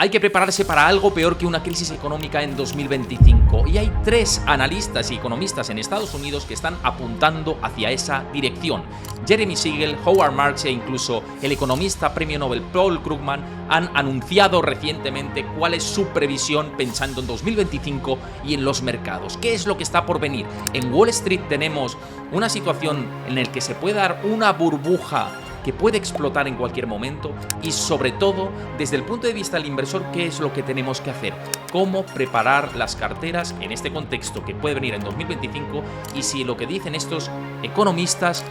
hay que prepararse para algo peor que una crisis económica en 2025. Y hay 3 analistas y economistas en Estados Unidos que están apuntando hacia esa dirección. Jeremy Siegel, Howard Marks e incluso el economista premio Nobel Paul Krugman han anunciado recientemente cuál es su previsión pensando en 2025 y en los mercados. ¿Qué es lo que está por venir? En Wall Street tenemos una situación en la que se puede dar una burbuja que puede explotar en cualquier momento y sobre todo desde el punto de vista del inversor, ¿qué es lo que tenemos que hacer? ¿Cómo preparar las carteras en este contexto que puede venir en 2025? Y si lo que dicen estos economistas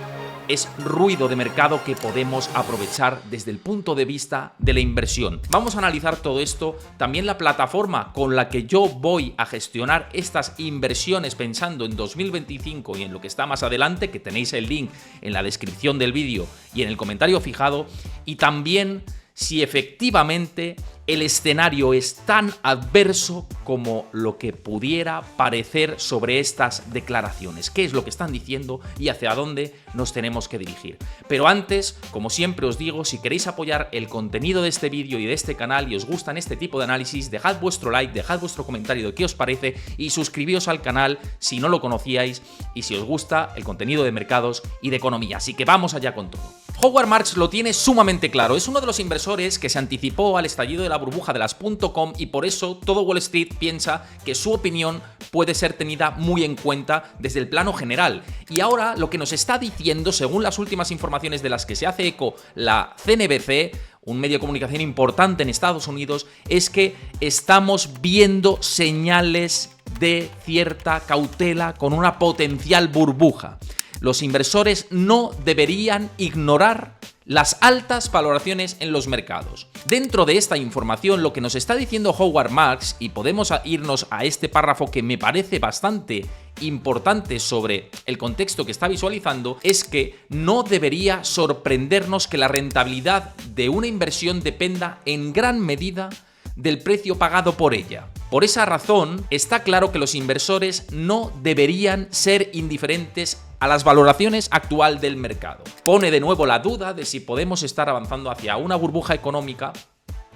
es ruido de mercado que podemos aprovechar desde el punto de vista de la inversión. Vamos a analizar todo esto, también la plataforma con la que yo voy a gestionar estas inversiones pensando en 2025 y en lo que está más adelante, que tenéis el link en la descripción del vídeo y en el comentario fijado, y también si efectivamente el escenario es tan adverso como lo que pudiera parecer sobre estas declaraciones. ¿Qué es lo que están diciendo y hacia dónde nos tenemos que dirigir? Pero antes, como siempre os digo, si queréis apoyar el contenido de este vídeo y de este canal y os gustan este tipo de análisis, dejad vuestro like, dejad vuestro comentario de qué os parece y suscribíos al canal si no lo conocíais y si os gusta el contenido de mercados y de economía. Así que vamos allá con todo. Howard Marks lo tiene sumamente claro, es uno de los inversores que se anticipó al estallido de la burbuja de las .com y por eso todo Wall Street piensa que su opinión puede ser tenida muy en cuenta desde el plano general. Y ahora lo que nos está diciendo, según las últimas informaciones de las que se hace eco la CNBC, un medio de comunicación importante en Estados Unidos, es que estamos viendo señales de cierta cautela con una potencial burbuja. Los inversores no deberían ignorar las altas valoraciones en los mercados. Dentro de esta información, lo que nos está diciendo Howard Marks, y podemos irnos a este párrafo que me parece bastante importante sobre el contexto que está visualizando, es que no debería sorprendernos que la rentabilidad de una inversión dependa en gran medida del precio pagado por ella. Por esa razón, está claro que los inversores no deberían ser indiferentes a las valoraciones actual del mercado. Pone de nuevo la duda de si podemos estar avanzando hacia una burbuja económica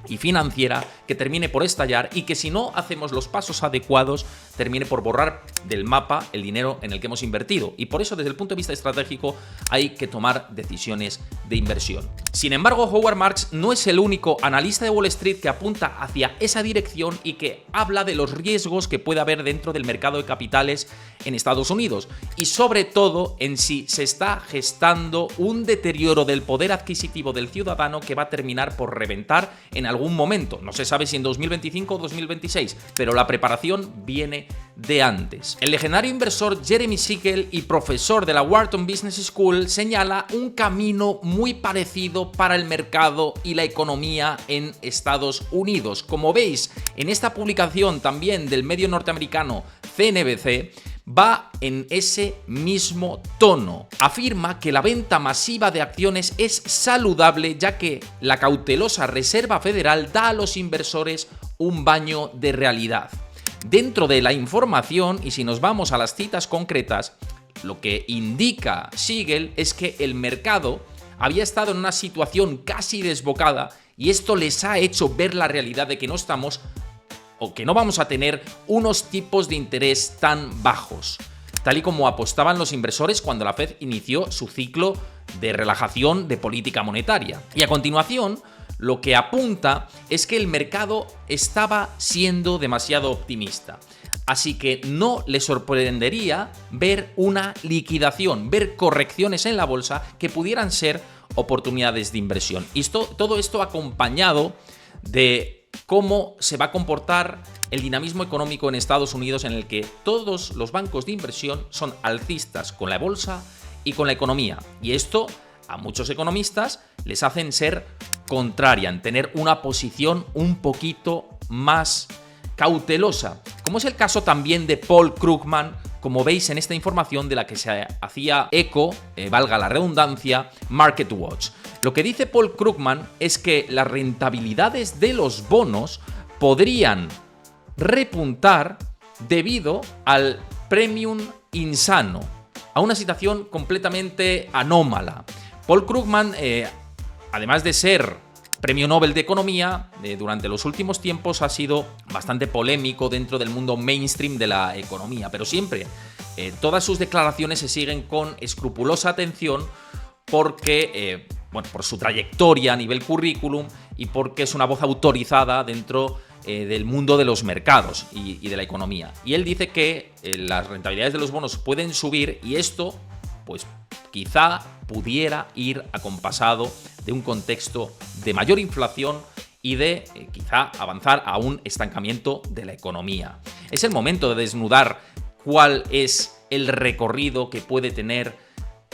y financiera que termine por estallar y que si no hacemos los pasos adecuados termine por borrar del mapa el dinero en el que hemos invertido. Y por eso desde el punto de vista estratégico hay que tomar decisiones de inversión. Sin embargo, Howard Marks no es el único analista de Wall Street que apunta hacia esa dirección y que habla de los riesgos que puede haber dentro del mercado de capitales en Estados Unidos y sobre todo en si se está gestando un deterioro del poder adquisitivo del ciudadano que va a terminar por reventar en algún momento. No se sabe si en 2025 o 2026, pero la preparación viene de antes. El legendario inversor Jeremy Siegel y profesor de la Wharton Business School señala un camino muy parecido para el mercado y la economía en Estados Unidos. Como veis, en esta publicación también del medio norteamericano CNBC, va en ese mismo tono. Afirma que la venta masiva de acciones es saludable ya que la cautelosa Reserva Federal da a los inversores un baño de realidad. Dentro de la información, y si nos vamos a las citas concretas, lo que indica Siegel es que el mercado había estado en una situación casi desbocada y esto les ha hecho ver la realidad de que no estamos o que no vamos a tener unos tipos de interés tan bajos, tal y como apostaban los inversores cuando la Fed inició su ciclo de relajación de política monetaria. Y a continuación, lo que apunta es que el mercado estaba siendo demasiado optimista. Así que no le sorprendería ver una liquidación, ver correcciones en la bolsa que pudieran ser oportunidades de inversión. Y todo esto acompañado de cómo se va a comportar el dinamismo económico en Estados Unidos, en el que todos los bancos de inversión son alcistas con la bolsa y con la economía. Y esto a muchos economistas les hacen ser contrarian, tener una posición un poquito más cautelosa, como es el caso también de Paul Krugman, como veis en esta información de la que se hacía eco, valga la redundancia, MarketWatch. Lo que dice Paul Krugman es que las rentabilidades de los bonos podrían repuntar debido al premium insano, a una situación completamente anómala. Paul Krugman, además de ser premio Nobel de Economía, durante los últimos tiempos ha sido bastante polémico dentro del mundo mainstream de la economía, pero siempre todas sus declaraciones se siguen con escrupulosa atención porque, por su trayectoria a nivel currículum y porque es una voz autorizada dentro del mundo de los mercados y de la economía. Y él dice que las rentabilidades de los bonos pueden subir y esto, pues quizá pudiera ir acompasado de un contexto de mayor inflación y de quizá avanzar a un estancamiento de la economía. Es el momento de desnudar cuál es el recorrido que puede tener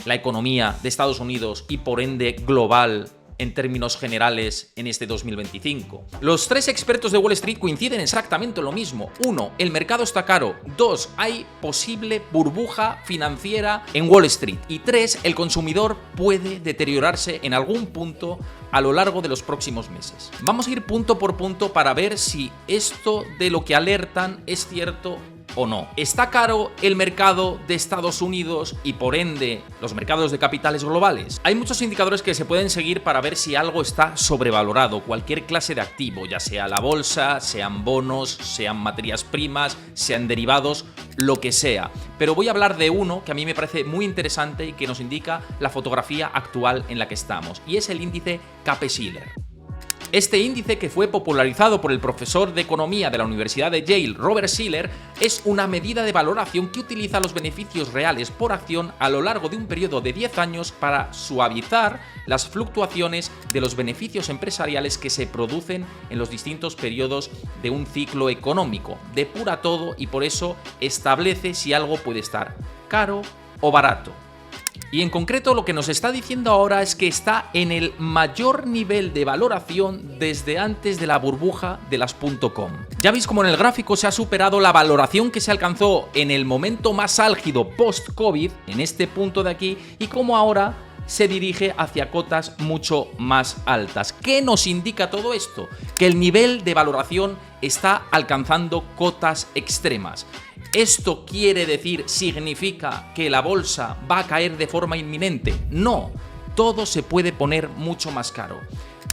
la economía de Estados Unidos y por ende global en términos generales en este 2025. Los tres expertos de Wall Street coinciden exactamente en lo mismo. 1. El mercado está caro. 2. Hay posible burbuja financiera en Wall Street. Y 3. El consumidor puede deteriorarse en algún punto a lo largo de los próximos meses. Vamos a ir punto por punto para ver si esto de lo que alertan es cierto o no. ¿Está caro el mercado de Estados Unidos y por ende los mercados de capitales globales? Hay muchos indicadores que se pueden seguir para ver si algo está sobrevalorado, cualquier clase de activo, ya sea la bolsa, sean bonos, sean materias primas, sean derivados, lo que sea. Pero voy a hablar de uno que a mí me parece muy interesante y que nos indica la fotografía actual en la que estamos, y es el índice Case-Shiller. Este índice, que fue popularizado por el profesor de economía de la Universidad de Yale, Robert Shiller, es una medida de valoración que utiliza los beneficios reales por acción a lo largo de un periodo de 10 años para suavizar las fluctuaciones de los beneficios empresariales que se producen en los distintos periodos de un ciclo económico. Depura todo y por eso establece si algo puede estar caro o barato. Y en concreto lo que nos está diciendo ahora es que está en el mayor nivel de valoración desde antes de la burbuja de las .com. Ya veis como en el gráfico se ha superado la valoración que se alcanzó en el momento más álgido post-COVID, en este punto de aquí, y como ahora se dirige hacia cotas mucho más altas. ¿Qué nos indica todo esto? Que el nivel de valoración está alcanzando cotas extremas. ¿Esto quiere decir, significa que la bolsa va a caer de forma inminente? No, todo se puede poner mucho más caro.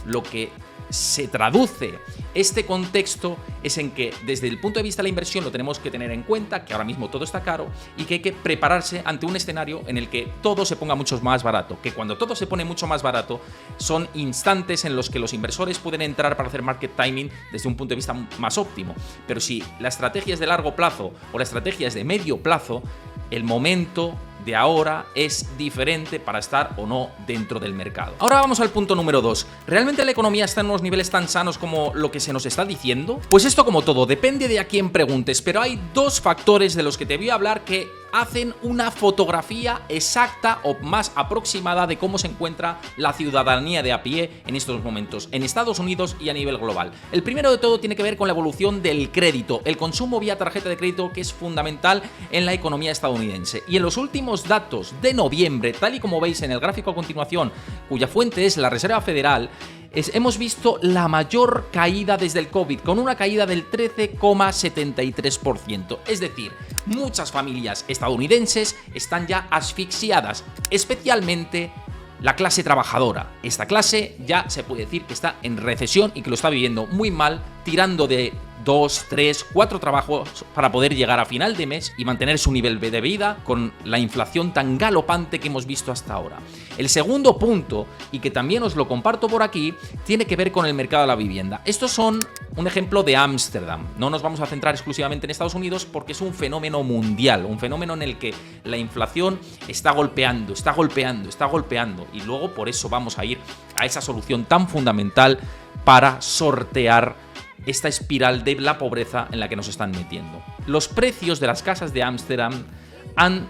Lo que se traduce este contexto es en que desde el punto de vista de la inversión lo tenemos que tener en cuenta, que ahora mismo todo está caro y que hay que prepararse ante un escenario en el que todo se ponga mucho más barato, que cuando todo se pone mucho más barato son instantes en los que los inversores pueden entrar para hacer market timing desde un punto de vista más óptimo. Pero si la estrategia es de largo plazo o la estrategia es de medio plazo, el momento de ahora es diferente para estar o no dentro del mercado. Ahora vamos al punto número 2. ¿Realmente la economía está en unos niveles tan sanos como lo que se nos está diciendo? Pues esto, como todo, depende de a quién preguntes, pero hay dos factores de los que te voy a hablar que hacen una fotografía exacta o más aproximada de cómo se encuentra la ciudadanía de a pie en estos momentos, en Estados Unidos y a nivel global. El primero de todo tiene que ver con la evolución del crédito, el consumo vía tarjeta de crédito, que es fundamental en la economía estadounidense. Y en los últimos datos de noviembre, tal y como veis en el gráfico a continuación, cuya fuente es la Reserva Federal, hemos visto la mayor caída desde el COVID, con una caída del 13,73%. Es decir, muchas familias estadounidenses están ya asfixiadas, especialmente la clase trabajadora. Esta clase ya se puede decir que está en recesión y que lo está viviendo muy mal, tirando de 2, 3, 4 trabajos para poder llegar a final de mes y mantener su nivel de vida con la inflación tan galopante que hemos visto hasta ahora. El segundo punto, y que también os lo comparto por aquí, tiene que ver con el mercado de la vivienda. Estos son un ejemplo de Ámsterdam. No nos vamos a centrar exclusivamente en Estados Unidos porque es un fenómeno mundial, un fenómeno en el que la inflación está golpeando, y luego por eso vamos a ir a esa solución tan fundamental para sortear esta espiral de la pobreza en la que nos están metiendo. Los precios de las casas de Ámsterdam han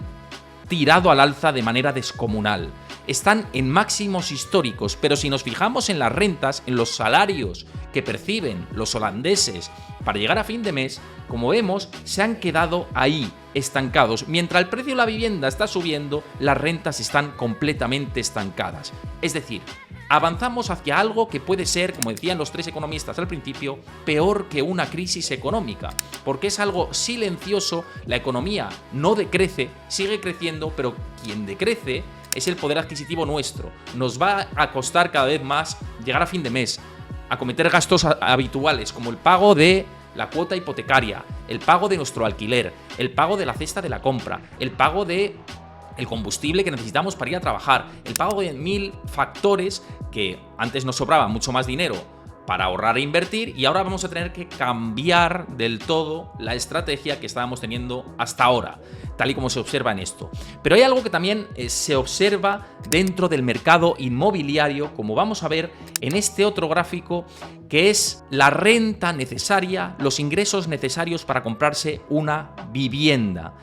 tirado al alza de manera descomunal. Están en máximos históricos, pero si nos fijamos en las rentas, en los salarios que perciben los holandeses para llegar a fin de mes, como vemos, se han quedado ahí, estancados. Mientras el precio de la vivienda está subiendo, las rentas están completamente estancadas. Es decir, avanzamos hacia algo que puede ser, como decían los tres economistas al principio, peor que una crisis económica, porque es algo silencioso. La economía no decrece, sigue creciendo, pero quien decrece es el poder adquisitivo nuestro. Nos va a costar cada vez más llegar a fin de mes. a cometer gastos habituales como el pago de la cuota hipotecaria, el pago de nuestro alquiler, el pago de la cesta de la compra, el pago de el combustible que necesitamos para ir a trabajar, el pago de 1000 factores que antes nos sobraba mucho más dinero para ahorrar e invertir, y ahora vamos a tener que cambiar del todo la estrategia que estábamos teniendo hasta ahora, tal y como se observa en esto. Pero hay algo que también se observa dentro del mercado inmobiliario, como vamos a ver en este otro gráfico, que es la renta necesaria, los ingresos necesarios para comprarse una vivienda.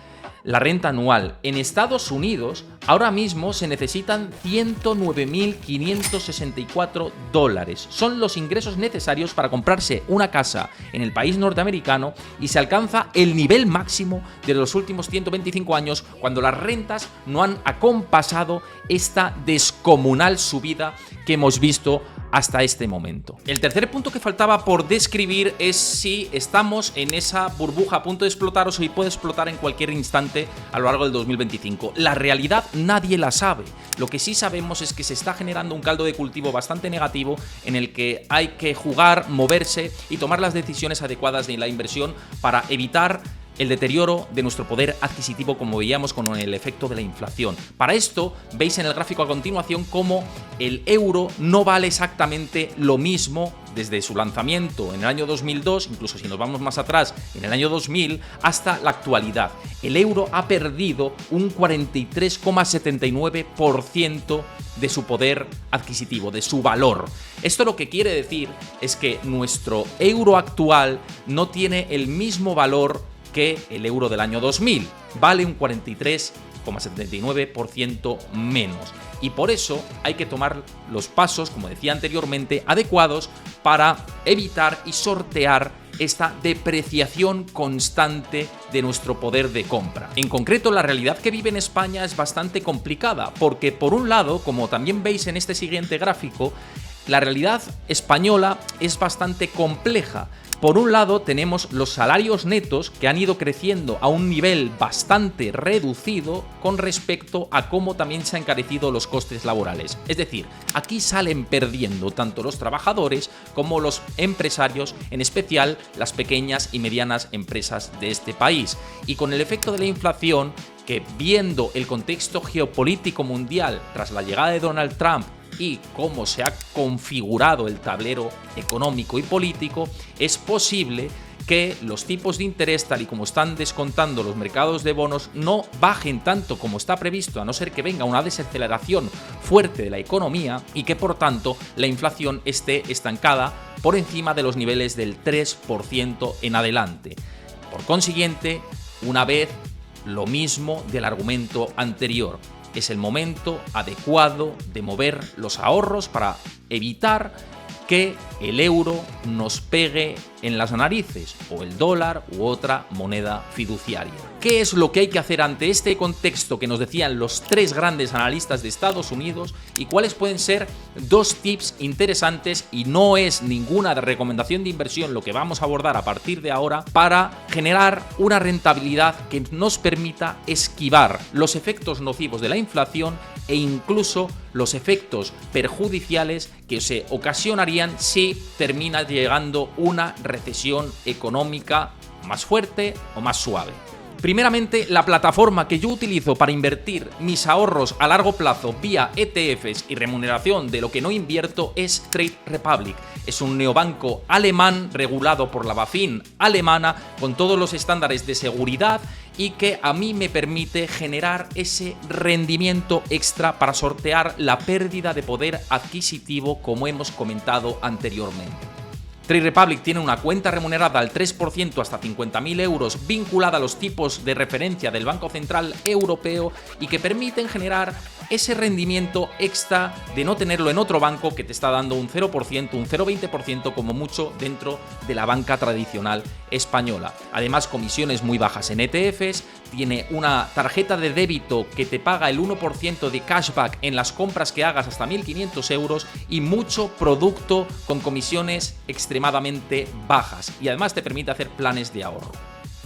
La renta anual. En Estados Unidos ahora mismo se necesitan $109.564. Son los ingresos necesarios para comprarse una casa en el país norteamericano, y se alcanza el nivel máximo de los últimos 125 años, cuando las rentas no han acompasado esta descomunal subida que hemos visto hasta este momento. El tercer punto que faltaba por describir es si estamos en esa burbuja a punto de explotar o si puede explotar en cualquier instante a lo largo del 2025. La realidad nadie la sabe. Lo que sí sabemos es que se está generando un caldo de cultivo bastante negativo, en el que hay que jugar, moverse y tomar las decisiones adecuadas de la inversión para evitar el deterioro de nuestro poder adquisitivo, como veíamos con el efecto de la inflación. Para esto, veis en el gráfico a continuación cómo el euro no vale exactamente lo mismo desde su lanzamiento en el año 2002, incluso si nos vamos más atrás, en el año 2000, hasta la actualidad. El euro ha perdido un 43,79% de su poder adquisitivo, de su valor. Esto lo que quiere decir es que nuestro euro actual no tiene el mismo valor que el euro del año 2000, vale un 43,79% menos, y por eso hay que tomar los pasos, como decía anteriormente, adecuados para evitar y sortear esta depreciación constante de nuestro poder de compra. En concreto, la realidad que vive en España es bastante complicada, porque por un lado, como también veis en este siguiente gráfico, la realidad española es bastante compleja. Por un lado, tenemos los salarios netos, que han ido creciendo a un nivel bastante reducido con respecto a cómo también se han encarecido los costes laborales. Es decir, aquí salen perdiendo tanto los trabajadores como los empresarios, en especial las pequeñas y medianas empresas de este país. Y con el efecto de la inflación, que viendo el contexto geopolítico mundial tras la llegada de Donald Trump y cómo se ha configurado el tablero económico y político, es posible que los tipos de interés, tal y como están descontando los mercados de bonos, no bajen tanto como está previsto, a no ser que venga una desaceleración fuerte de la economía, y que por tanto la inflación esté estancada por encima de los niveles del 3% en adelante. Por consiguiente, una vez lo mismo del argumento anterior. Es el momento adecuado de mover los ahorros para evitar que el euro nos pegue en las narices, o el dólar u otra moneda fiduciaria. ¿Qué es lo que hay que hacer ante este contexto que nos decían los tres grandes analistas de Estados Unidos, y cuáles pueden ser dos tips interesantes, y no es ninguna recomendación de inversión lo que vamos a abordar a partir de ahora, para generar una rentabilidad que nos permita esquivar los efectos nocivos de la inflación e incluso los efectos perjudiciales que se ocasionarían si termina llegando una recesión económica más fuerte o más suave? Primeramente, la plataforma que yo utilizo para invertir mis ahorros a largo plazo vía ETFs y remuneración de lo que no invierto es Trade Republic. Es un neobanco alemán regulado por la BaFin alemana, con todos los estándares de seguridad, y que a mí me permite generar ese rendimiento extra para sortear la pérdida de poder adquisitivo, como hemos comentado anteriormente. Trade Republic tiene una cuenta remunerada al 3% hasta 50.000 euros, vinculada a los tipos de referencia del Banco Central Europeo, y que permiten generar ese rendimiento extra de no tenerlo en otro banco que te está dando un 0%, un 0,20% como mucho dentro de la banca tradicional española. Además, comisiones muy bajas en ETFs, tiene una tarjeta de débito que te paga el 1% de cashback en las compras que hagas hasta 1.500 euros, y mucho producto con comisiones extremadamente bajas, y además te permite hacer planes de ahorro.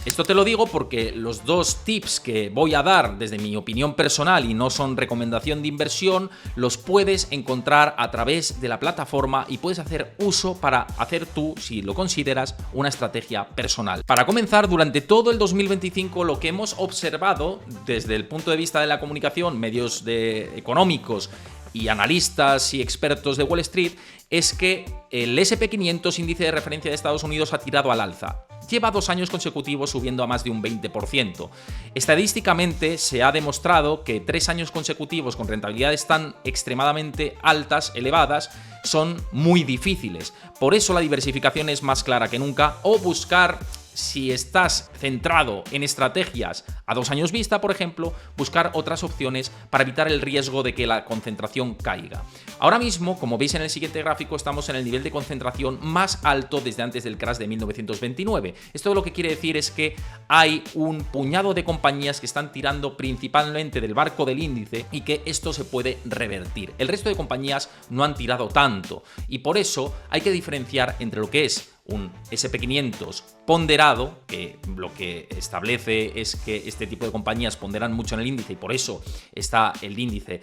Esto te lo digo porque los dos tips que voy a dar desde mi opinión personal y no son recomendación de inversión, los puedes encontrar a través de la plataforma y puedes hacer uso para hacer tú, si lo consideras, una estrategia personal. Para comenzar, durante todo el 2025 lo que hemos observado desde el punto de vista de la comunicación, medios económicos y analistas y expertos de Wall Street, es que el S&P500, índice de referencia de Estados Unidos, ha tirado al alza. Lleva 2 años consecutivos subiendo a más de un 20%. Estadísticamente se ha demostrado que 3 años consecutivos con rentabilidades tan extremadamente altas, elevadas, son muy difíciles. Por eso la diversificación es más clara que nunca, o buscar, si estás centrado en estrategias a 2 años vista, por ejemplo, buscar otras opciones para evitar el riesgo de que la concentración caiga. Ahora mismo, como veis en el siguiente gráfico, estamos en el nivel de concentración más alto desde antes del crash de 1929. Esto lo que quiere decir es que hay un puñado de compañías que están tirando principalmente del barco del índice y que esto se puede revertir. El resto de compañías no han tirado tanto y por eso hay que diferenciar entre lo que es un S&P500 ponderado, que lo que establece es que este tipo de compañías ponderan mucho en el índice y por eso está el índice,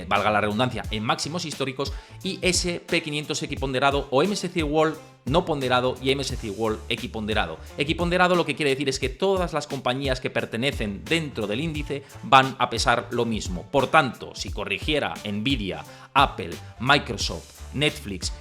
valga la redundancia, en máximos históricos, y S&P500 equiponderado o MSCI World no ponderado y MSCI World equiponderado. Equiponderado lo que quiere decir es que todas las compañías que pertenecen dentro del índice van a pesar lo mismo. Por tanto, si corrigiera Nvidia, Apple, Microsoft, Netflix,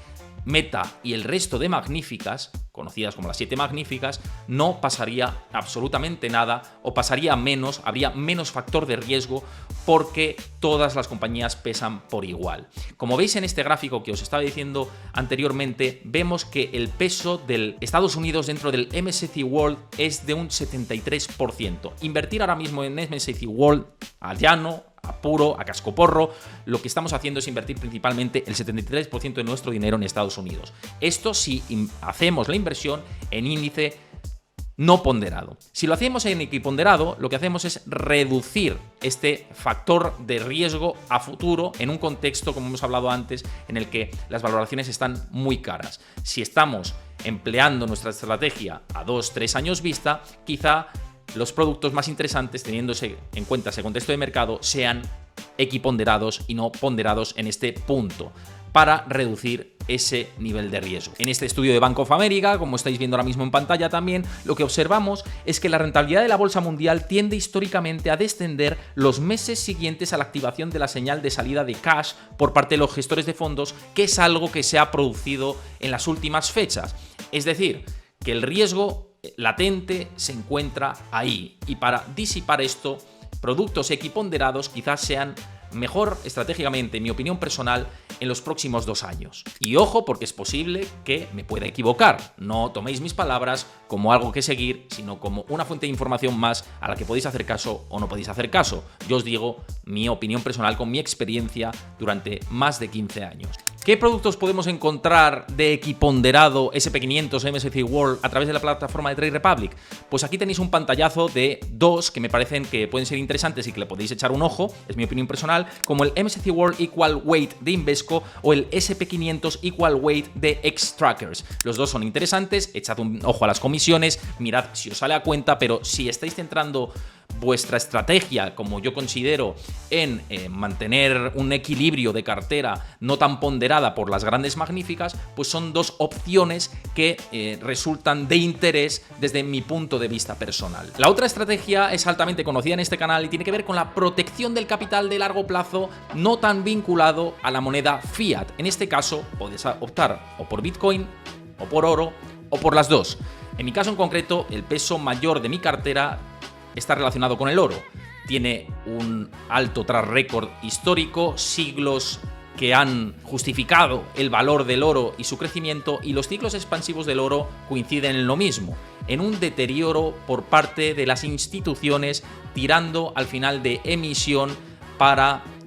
Meta y el resto de magníficas, conocidas como las 7 magníficas, no pasaría absolutamente nada o pasaría menos, habría menos factor de riesgo porque todas las compañías pesan por igual. Como veis en este gráfico que os estaba diciendo anteriormente, vemos que el peso del Estados Unidos dentro del MSCI World es de un 73%. Invertir ahora mismo en MSCI World al llano, a puro, a cascoporro, lo que estamos haciendo es invertir principalmente el 73% de nuestro dinero en Estados Unidos. Esto si hacemos la inversión en índice no ponderado. Si lo hacemos en equiponderado, lo que hacemos es reducir este factor de riesgo a futuro en un contexto, como hemos hablado antes, en el que las valoraciones están muy caras. Si estamos empleando nuestra estrategia a 2-3 años vista, quizá los productos más interesantes, teniéndose en cuenta ese contexto de mercado, sean equiponderados y no ponderados en este punto, para reducir ese nivel de riesgo. En este estudio de Bank of America, como estáis viendo ahora mismo en pantalla también, lo que observamos es que la rentabilidad de la bolsa mundial tiende históricamente a descender los meses siguientes a la activación de la señal de salida de cash por parte de los gestores de fondos, que es algo que se ha producido en las últimas fechas. Es decir, que el riesgo latente se encuentra ahí, y para disipar esto, productos equiponderados quizás sean mejor estratégicamente, en mi opinión personal, en los próximos 2 años. Y ojo, porque es posible que me pueda equivocar. No toméis mis palabras como algo que seguir, sino como una fuente de información más a la que podéis hacer caso o no podéis hacer caso. Yo os digo mi opinión personal con mi experiencia durante más de 15 años. ¿Qué productos podemos encontrar de equiponderado S&P500 MSCI World a través de la plataforma de Trade Republic? Pues aquí tenéis un pantallazo de 2 que me parecen que pueden ser interesantes y que le podéis echar un ojo, es mi opinión personal, como el MSCI World Equal Weight de Invesco o el S&P500 Equal Weight de Xtrackers. Los dos son interesantes, echad un ojo a las comisiones, mirad si os sale a cuenta, pero si estáis centrando vuestra estrategia, como yo considero, en mantener un equilibrio de cartera no tan ponderada por las grandes magníficas, pues son 2 opciones que resultan de interés desde mi punto de vista personal. La otra estrategia es altamente conocida en este canal y tiene que ver con la protección del capital de largo plazo no tan vinculado a la moneda fiat. En este caso, podéis optar o por Bitcoin, o por oro, o por las dos. En mi caso en concreto, el peso mayor de mi cartera está relacionado con el oro. Tiene un alto track record histórico, siglos que han justificado el valor del oro y su crecimiento, y los ciclos expansivos del oro coinciden en lo mismo, en un deterioro por parte de las instituciones, tirando al final de emisión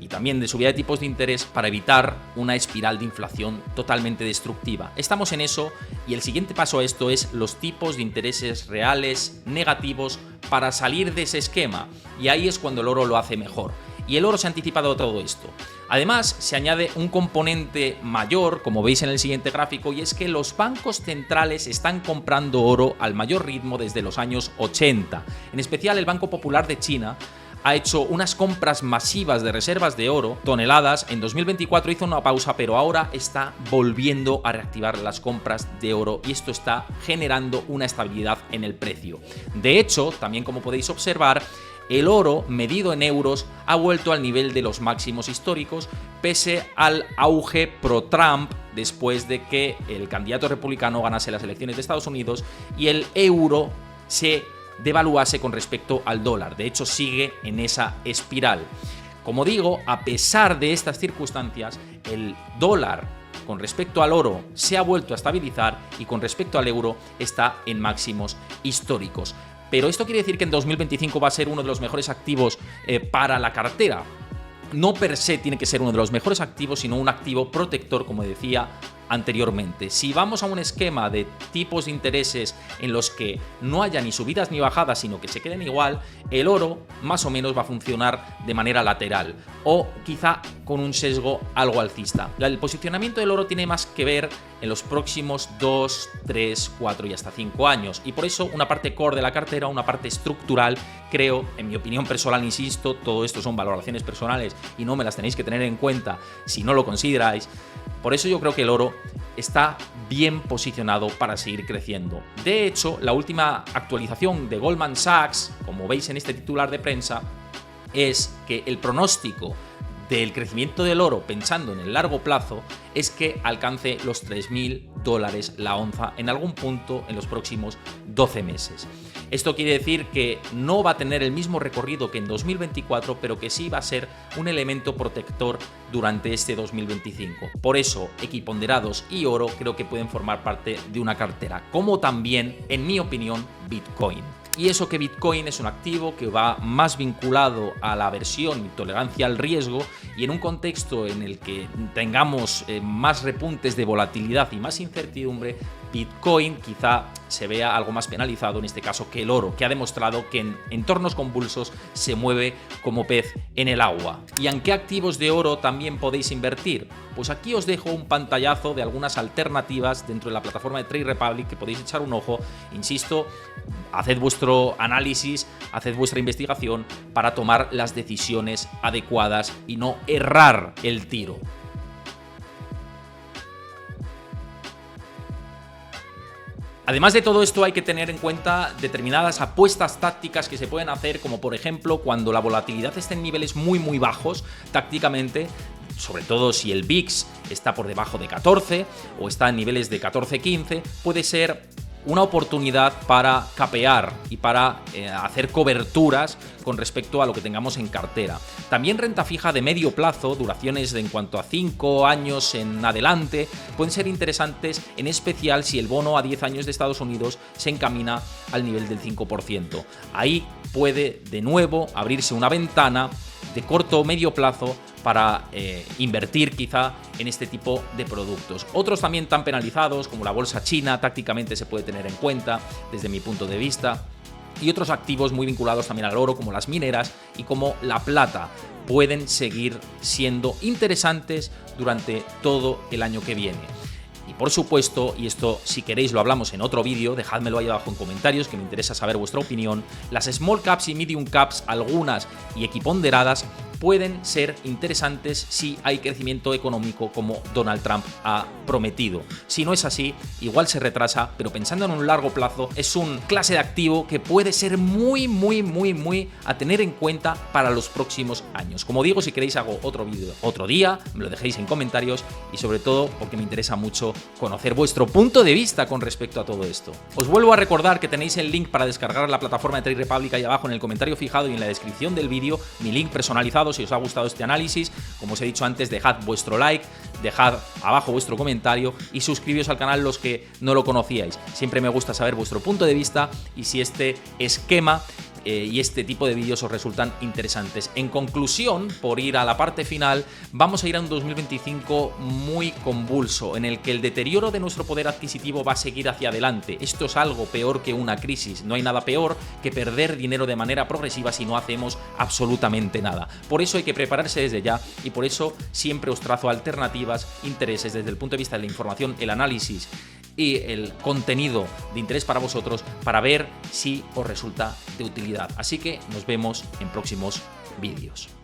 y también de subida de tipos de interés para evitar una espiral de inflación totalmente destructiva. Estamos en eso, y el siguiente paso a esto es los tipos de intereses reales negativos para salir de ese esquema, y ahí es cuando el oro lo hace mejor. Y el oro se ha anticipado a todo esto. Además, se añade un componente mayor, como veis en el siguiente gráfico, y es que los bancos centrales están comprando oro al mayor ritmo desde los años 80. En especial, el Banco Popular de China ha hecho unas compras masivas de reservas de oro, toneladas. En 2024 hizo una pausa, pero ahora está volviendo a reactivar las compras de oro y esto está generando una estabilidad en el precio. De hecho, también como podéis observar, el oro medido en euros ha vuelto al nivel de los máximos históricos pese al auge pro-Trump después de que el candidato republicano ganase las elecciones de Estados Unidos y el euro se devaluase con respecto al dólar. De hecho, sigue en esa espiral. Como digo, a pesar de estas circunstancias, el dólar con respecto al oro se ha vuelto a estabilizar y con respecto al euro está en máximos históricos. Pero esto quiere decir que en 2025 va a ser uno de los mejores activos para la cartera. No per se tiene que ser uno de los mejores activos, sino un activo protector, como decía anteriormente. Si vamos a un esquema de tipos de intereses en los que no haya ni subidas ni bajadas, sino que se queden igual, el oro más o menos va a funcionar de manera lateral o quizá con un sesgo algo alcista. El posicionamiento del oro tiene más que ver en los próximos 2, 3, 4 y hasta 5 años y por eso una parte core de la cartera, una parte estructural, creo, en mi opinión personal, insisto, todo esto son valoraciones personales y no me las tenéis que tener en cuenta si no lo consideráis. Por eso yo creo que el oro está bien posicionado para seguir creciendo. De hecho, la última actualización de Goldman Sachs, como veis en este titular de prensa, es que el pronóstico del crecimiento del oro, pensando en el largo plazo, es que alcance los $3.000 la onza en algún punto en los próximos 12 meses. Esto quiere decir que no va a tener el mismo recorrido que en 2024, pero que sí va a ser un elemento protector durante este 2025. Por eso, equiponderados y oro creo que pueden formar parte de una cartera, como también, en mi opinión, Bitcoin. Y eso que Bitcoin es un activo que va más vinculado a la aversión y tolerancia al riesgo, y en un contexto en el que tengamos más repuntes de volatilidad y más incertidumbre, Bitcoin quizá se vea algo más penalizado en este caso que el oro, que ha demostrado que en entornos convulsos se mueve como pez en el agua. ¿Y en qué activos de oro también podéis invertir? Pues aquí os dejo un pantallazo de algunas alternativas dentro de la plataforma de Trade Republic que podéis echar un ojo. Insisto, haced vuestro análisis, haced vuestra investigación para tomar las decisiones adecuadas y no errar el tiro. Además de todo esto, hay que tener en cuenta determinadas apuestas tácticas que se pueden hacer, como por ejemplo cuando la volatilidad está en niveles muy bajos, tácticamente, sobre todo si el VIX está por debajo de 14 o está en niveles de 14-15, puede ser una oportunidad para capear y para hacer coberturas con respecto a lo que tengamos en cartera. También renta fija de medio plazo, duraciones en cuanto a 5 años en adelante, pueden ser interesantes, en especial si el bono a 10 años de Estados Unidos se encamina al nivel del 5%. Ahí puede de nuevo abrirse una ventana de corto o medio plazo para invertir quizá en este tipo de productos. Otros también tan penalizados como la bolsa china, tácticamente se puede tener en cuenta desde mi punto de vista, y otros activos muy vinculados también al oro como las mineras y como la plata pueden seguir siendo interesantes durante todo el año que viene. Y por supuesto, y esto si queréis lo hablamos en otro vídeo, dejádmelo ahí abajo en comentarios que me interesa saber vuestra opinión, las small caps y medium caps, algunas y equiponderadas, pueden ser interesantes si hay crecimiento económico como Donald Trump ha prometido. Si no es así, igual se retrasa, pero pensando en un largo plazo, es un clase de activo que puede ser muy a tener en cuenta para los próximos años. Como digo, si queréis hago otro vídeo otro día, me lo dejéis en comentarios y sobre todo porque me interesa mucho conocer vuestro punto de vista con respecto a todo esto. Os vuelvo a recordar que tenéis el link para descargar la plataforma de Trade Republic ahí abajo en el comentario fijado y en la descripción del vídeo, mi link personalizado. Si os ha gustado este análisis, como os he dicho antes, dejad vuestro like, dejad abajo vuestro comentario y suscribíos al canal los que no lo conocíais. Siempre me gusta saber vuestro punto de vista y si este esquema y este tipo de vídeos os resultan interesantes. En conclusión, por ir a la parte final, vamos a ir a un 2025 muy convulso, en el que el deterioro de nuestro poder adquisitivo va a seguir hacia adelante. Esto es algo peor que una crisis. No hay nada peor que perder dinero de manera progresiva si no hacemos absolutamente nada. Por eso hay que prepararse desde ya, y por eso siempre os trazo alternativas, intereses desde el punto de vista de la información, el análisis y el contenido de interés para vosotros, para ver si os resulta de utilidad. Así que nos vemos en próximos vídeos.